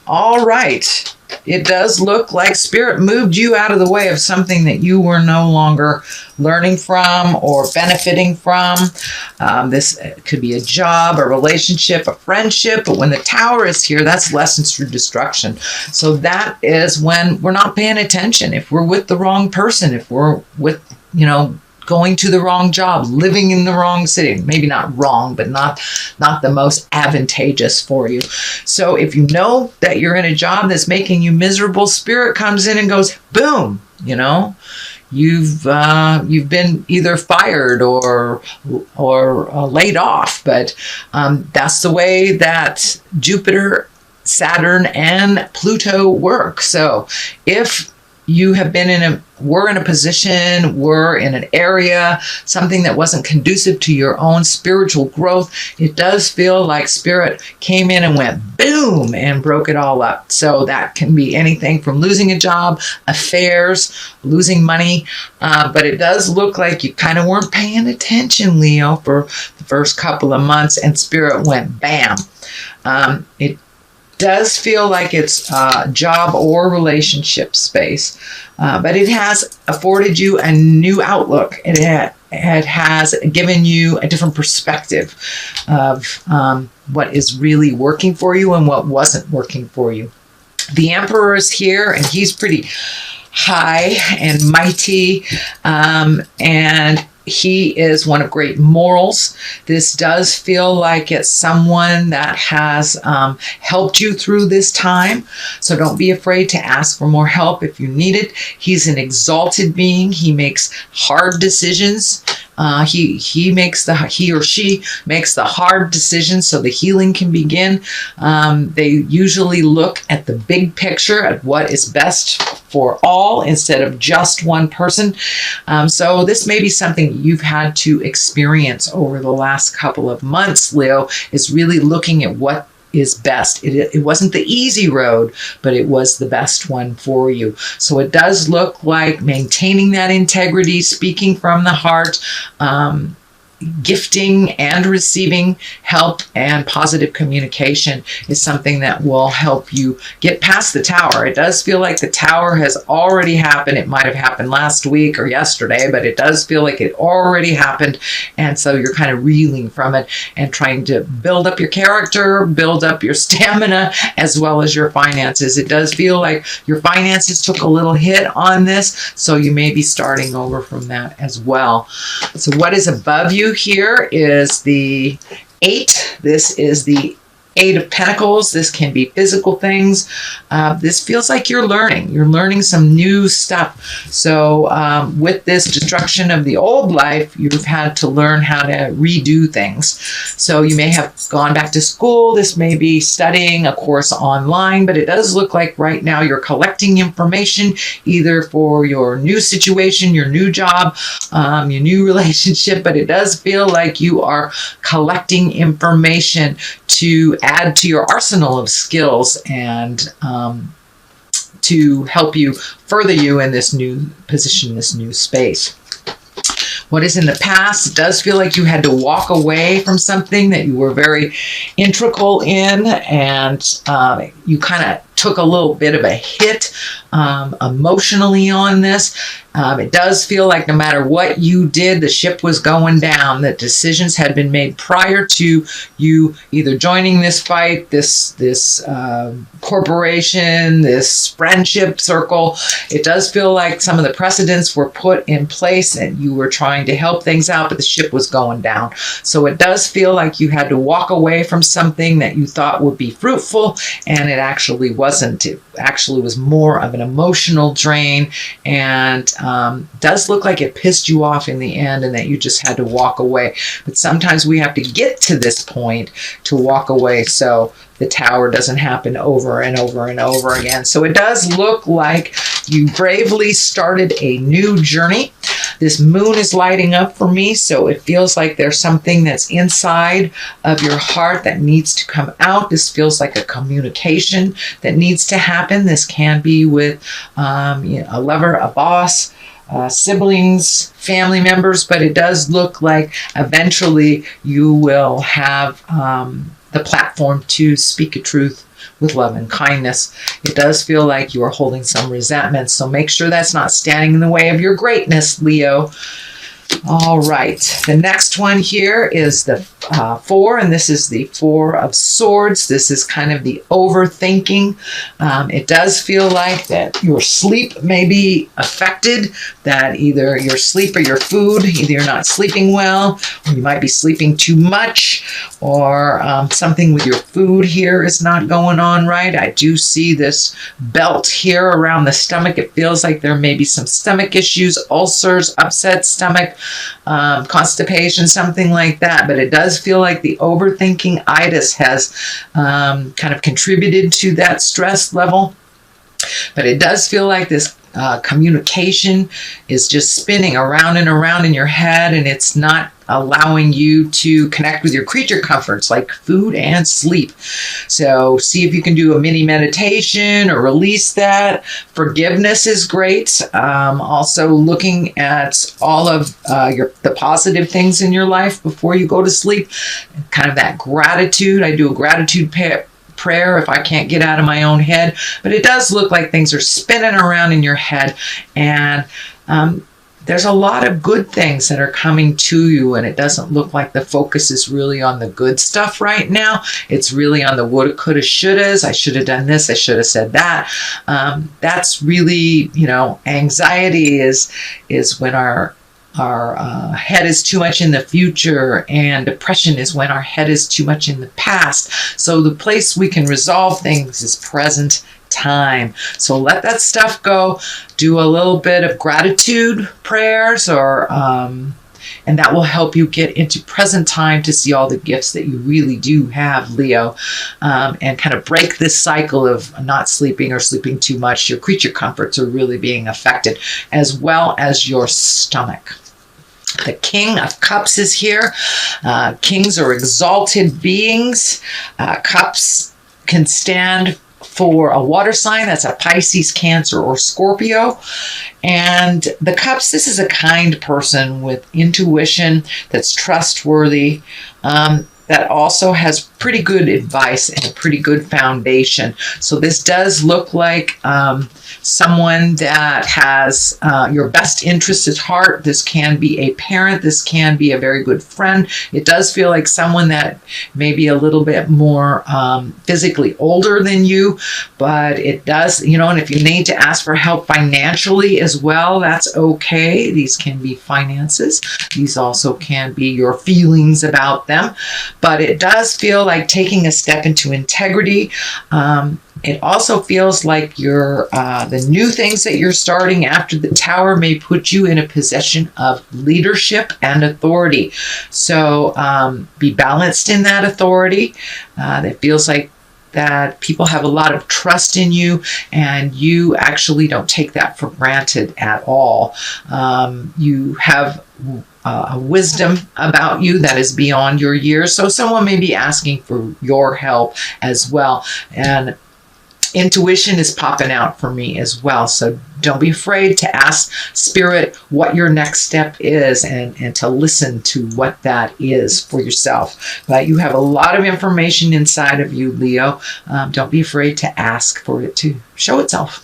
All right. It does look like Spirit moved you out of the way of something that you were no longer learning from or benefiting from. This could be a job, a relationship, a friendship, but when the Tower is here, that's lessons through destruction. So that is when we're not paying attention. If we're with the wrong person, if we're with, going to the wrong job, living in the wrong city, maybe not wrong, but not the most advantageous for you. So if you know that you're in a job that's making you miserable, Spirit comes in and goes, boom, you've been either fired or laid off. But that's the way that Jupiter, Saturn, and Pluto work. So if you have been we're in a position, we're in an area, something that wasn't conducive to your own spiritual growth, it does feel like Spirit came in and went boom and broke it all up. So that can be anything from losing a job, affairs, losing money. But it does look like you kind of weren't paying attention, Leo, for the first couple of months, and Spirit went bam. It does feel like it's job or relationship space, but it has afforded you a new outlook. It has given you a different perspective of what is really working for you and what wasn't working for you. The Emperor is here, and he's pretty high and mighty, and he is one of great morals. This does feel like it's someone that has helped you through this time. So don't be afraid to ask for more help if you need it. He's an exalted being. He makes hard decisions. He or she makes the hard decisions so the healing can begin. They usually look at the big picture, at what is best for all instead of just one person. So this may be something you've had to experience over the last couple of months, Leo, is really looking at what is best. It wasn't the easy road, but it was the best one for you. So it does look like maintaining that integrity, speaking from the heart, gifting and receiving help and positive communication is something that will help you get past the Tower. It does feel like the Tower has already happened. It might have happened last week or yesterday, but it does feel like it already happened. And so you're kind of reeling from it and trying to build up your character, build up your stamina, as well as your finances. It does feel like your finances took a little hit on this, so you may be starting over from that as well. So what is above you here is the 8. This is the 8 of Pentacles. This can be physical things. This feels like you're learning some new stuff. So with this destruction of the old life, you've had to learn how to redo things. So you may have gone back to school. This may be studying a course online, but it does look like right now you're collecting information either for your new situation, your new job, your new relationship, but it does feel like you are collecting information to add to your arsenal of skills and to help you further you in this new position, this new space. What is in the past, it does feel like you had to walk away from something that you were very integral in, and you kind of took a little bit of a hit emotionally on this. It does feel like no matter what you did, the ship was going down, that decisions had been made prior to you either joining this fight, this corporation, this friendship circle. It does feel like some of the precedents were put in place and you were trying to help things out, but the ship was going down. So it does feel like you had to walk away from something that you thought would be fruitful, and it actually wasn't. It actually was more of an emotional drain, and does look like it pissed you off in the end and that you just had to walk away. But sometimes we have to get to this point to walk away so the Tower doesn't happen over and over and over again. So it does look like you bravely started a new journey. This moon is lighting up for me, so it feels like there's something that's inside of your heart that needs to come out. This feels like a communication that needs to happen. This can be with a lover, a boss, siblings, family members, but it does look like eventually you will have the platform to speak a truth with love and kindness. It does feel like you are holding some resentment, so make sure that's not standing in the way of your greatness, Leo. All right, the next one here is the 4, and this is the 4 of Swords. This is kind of the overthinking. It does feel like that your sleep may be affected, that either your sleep or your food, either you're not sleeping well, or you might be sleeping too much, or something with your food here is not going on right. I do see this belt here around the stomach. It feels like there may be some stomach issues, ulcers, upset stomach, constipation, something like that. But it does feel like the overthinking itis has kind of contributed to that stress level. But it does feel like this communication is just spinning around and around in your head, and it's not allowing you to connect with your creature comforts like food and sleep. So see if you can do a mini meditation or release that. Forgiveness is great. Also looking at all of the positive things in your life before you go to sleep. Kind of that gratitude. I do a gratitude prayer if I can't get out of my own head, but it does look like things are spinning around in your head, and there's a lot of good things that are coming to you, and it doesn't look like the focus is really on the good stuff right now. It's really on the woulda, coulda, shouldas. I should have done this. I should have said that. That's really, anxiety is when our head is too much in the future, and depression is when our head is too much in the past. So the place we can resolve things is present time. So let that stuff go. Do a little bit of gratitude prayers, and that will help you get into present time to see all the gifts that you really do have, Leo, and kind of break this cycle of not sleeping or sleeping too much. Your creature comforts are really being affected, as well as your stomach. The King of Cups is here. Kings are exalted beings. Cups can stand for a water sign. That's a Pisces, Cancer, or Scorpio. And the Cups, this is a kind person with intuition that's trustworthy, that also has pretty good advice and a pretty good foundation. So this does look like someone that has your best interest at heart. This can be a parent. This can be a very good friend. It does feel like someone that may be a little bit more physically older than you, but it does, and if you need to ask for help financially as well, that's okay. These can be finances. These also can be your feelings about them. But it does feel like taking a step into integrity. It also feels like the new things that you're starting after the Tower may put you in a position of leadership and authority. So be balanced in that authority. It feels like that people have a lot of trust in you, and you actually don't take that for granted at all. You have a wisdom about you that is beyond your years. So someone may be asking for your help as well. And intuition is popping out for me as well. So don't be afraid to ask Spirit what your next step is, and to listen to what that is for yourself. But you have a lot of information inside of you, Leo. Don't be afraid to ask for it to show itself.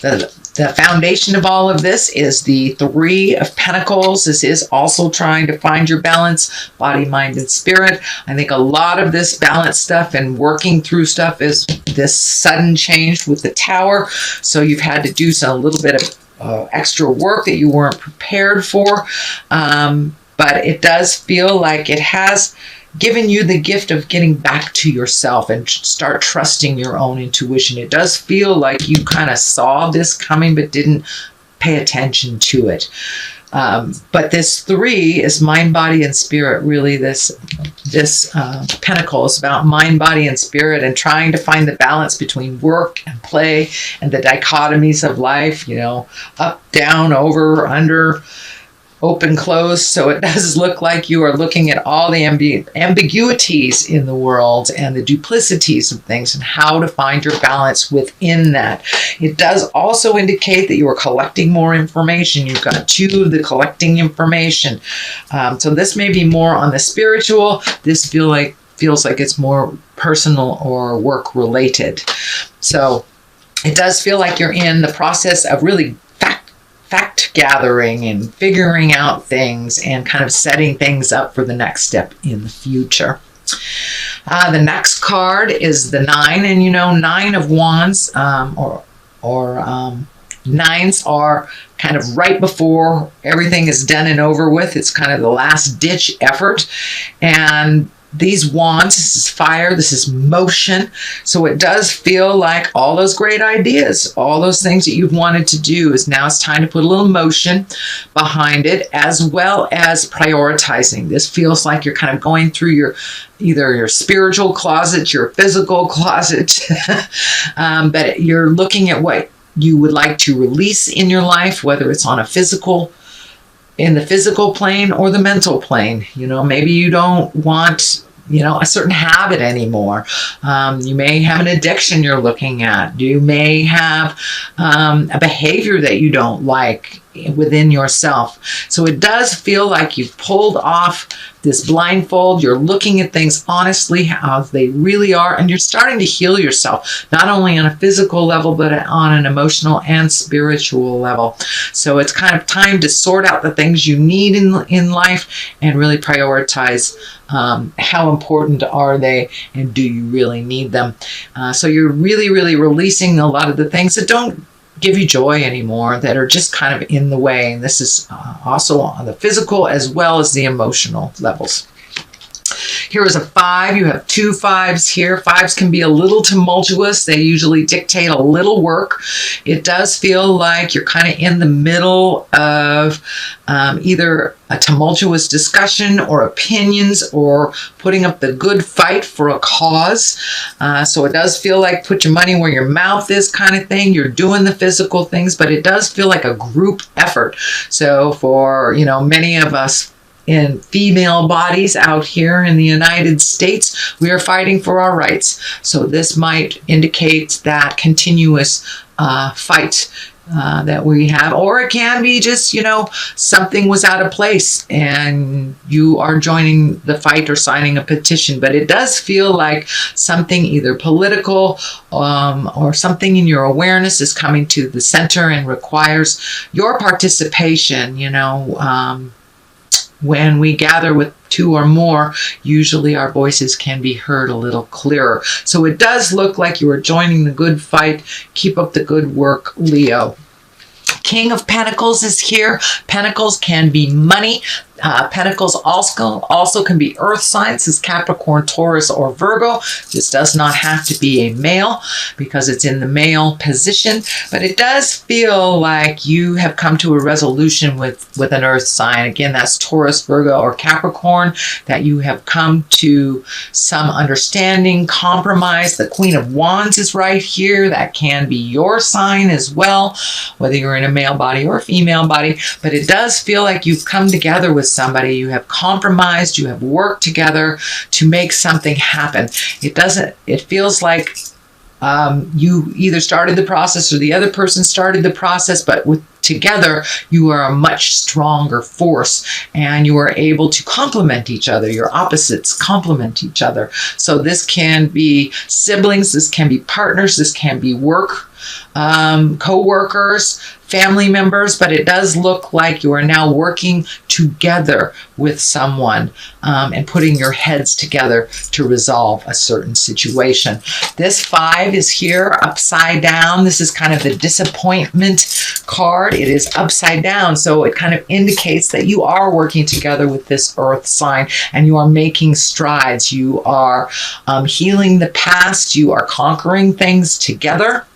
The foundation of all of this is the 3 of Pentacles. This is also trying to find your balance, body, mind, and spirit. I think a lot of this balance stuff and working through stuff is this sudden change with the Tower. So you've had to do a little bit of extra work that you weren't prepared for. But it does feel like it has given you the gift of getting back to yourself and start trusting your own intuition. It does feel like you kind of saw this coming but didn't pay attention to it. But this 3 is mind, body, and spirit. Really, this Pentacle is about mind, body, and spirit, and trying to find the balance between work and play and the dichotomies of life, up, down, over, under, open, close. So it does look like you are looking at all the ambiguities in the world and the duplicities of things, and how to find your balance within that. It does also indicate that you are collecting more information. You've got 2 of the collecting information. So this may be more on the spiritual. This feels like it's more personal or work related. So it does feel like you're in the process of really fact gathering and figuring out things and kind of setting things up for the next step in the future. The next card is the 9, and you know, 9 of Wands, nines are kind of right before everything is done and over with. It's kind of the last ditch effort, and these wands, this is fire, this is motion. So it does feel like all those great ideas, all those things that you've wanted to do, is now it's time to put a little motion behind it, as well as prioritizing. This feels like you're kind of going through either your spiritual closet, your physical closet, but you're looking at what you would like to release in your life, whether it's on in the physical plane or the mental plane. You know, maybe you don't want, you know, a certain habit anymore. You may have an addiction you're looking at. You may have a behavior that you don't like within yourself. So it does feel like you've pulled off this blindfold. You're looking at things honestly, how they really are, and you're starting to heal yourself, not only on a physical level, but on an emotional and spiritual level. So it's kind of time to sort out the things you need in life and really prioritize how important are they and do you really need them. So you're really, really releasing a lot of the things that don't give you joy anymore, that are just kind of in the way. And this is also on the physical as well as the emotional levels. Here is a 5. You have 2 5s here. 5s can be a little tumultuous. They usually dictate a little work. It does feel like you're kind of in the middle of either a tumultuous discussion or opinions, or putting up the good fight for a cause. So it does feel like put your money where your mouth is kind of thing. You're doing the physical things, but it does feel like a group effort. So for, you know, many of us in female bodies out here in the United States, we are fighting for our rights. So this might indicate that continuous fight that we have, or it can be just, you know, something was out of place and you are joining the fight or signing a petition. But it does feel like something either political or something in your awareness is coming to the center and requires your participation. You know, when we gather with 2 or more, usually our voices can be heard a little clearer. So it does look like you are joining the good fight. Keep up the good work, Leo. King of Pentacles is here. Pentacles can be money. Pentacles also can be earth signs, as Capricorn, Taurus, or Virgo. This does not have to be a male because it's in the male position, but it does feel like you have come to a resolution with an earth sign. Again, that's Taurus, Virgo, or Capricorn, that you have come to some understanding, compromise. The Queen of Wands is right here. That can be your sign as well, whether you're in a male body or a female body, but it does feel like you've come together with somebody, you have compromised, you have worked together to make something happen. It feels like you either started the process or the other person started the process, but together you are a much stronger force and you are able to complement each other. Your opposites complement each other. So this can be siblings, this can be partners, this can be work, co-workers, family members, but it does look like you are now working together with someone and putting your heads together to resolve a certain situation. This 5 is here upside down. This is kind of the disappointment card. It is upside down, so it kind of indicates that you are working together with this earth sign and you are making strides. You are healing the past. You are conquering things together.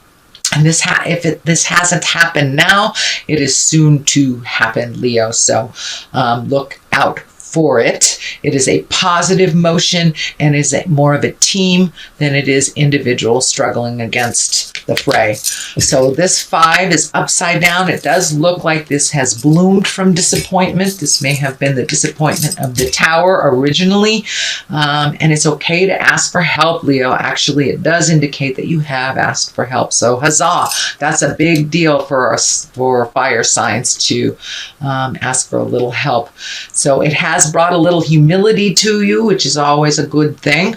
And this hasn't happened now, it is soon to happen, Leo. So look out for it. It is a positive motion and is more of a team than it is individual struggling against the fray. So this 5 is upside down. It does look like this has bloomed from disappointment. This may have been the disappointment of the Tower originally. And it's okay to ask for help, Leo. Actually, it does indicate that you have asked for help. So huzzah! That's a big deal for us, for fire signs, to ask for a little help. So it has has brought a little humility to you, which is always a good thing.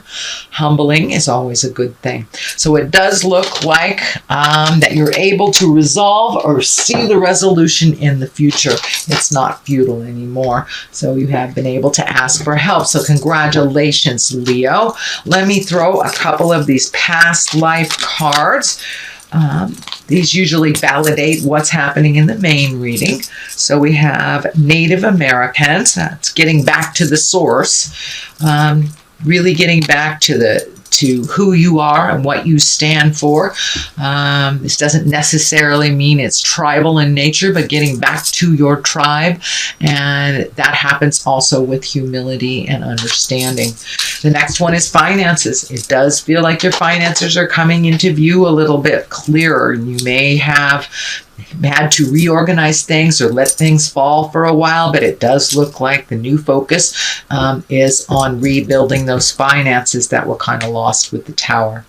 Humbling is always a good thing. So it does look like that you're able to resolve or see the resolution in the future. It's not futile anymore. So you have been able to ask for help. So congratulations, Leo. Let me throw a couple of these past life cards. These usually validate what's happening in the main reading. So we have Native Americans. That's getting back to the source. Really getting back to who you are and what you stand for. This doesn't necessarily mean it's tribal in nature, but getting back to your tribe. And that happens also with humility and understanding. The next one is finances. It does feel like your finances are coming into view a little bit clearer. You may have had to reorganize things or let things fall for a while, but it does look like the new focus is on rebuilding those finances that were kind of lost with the Tower.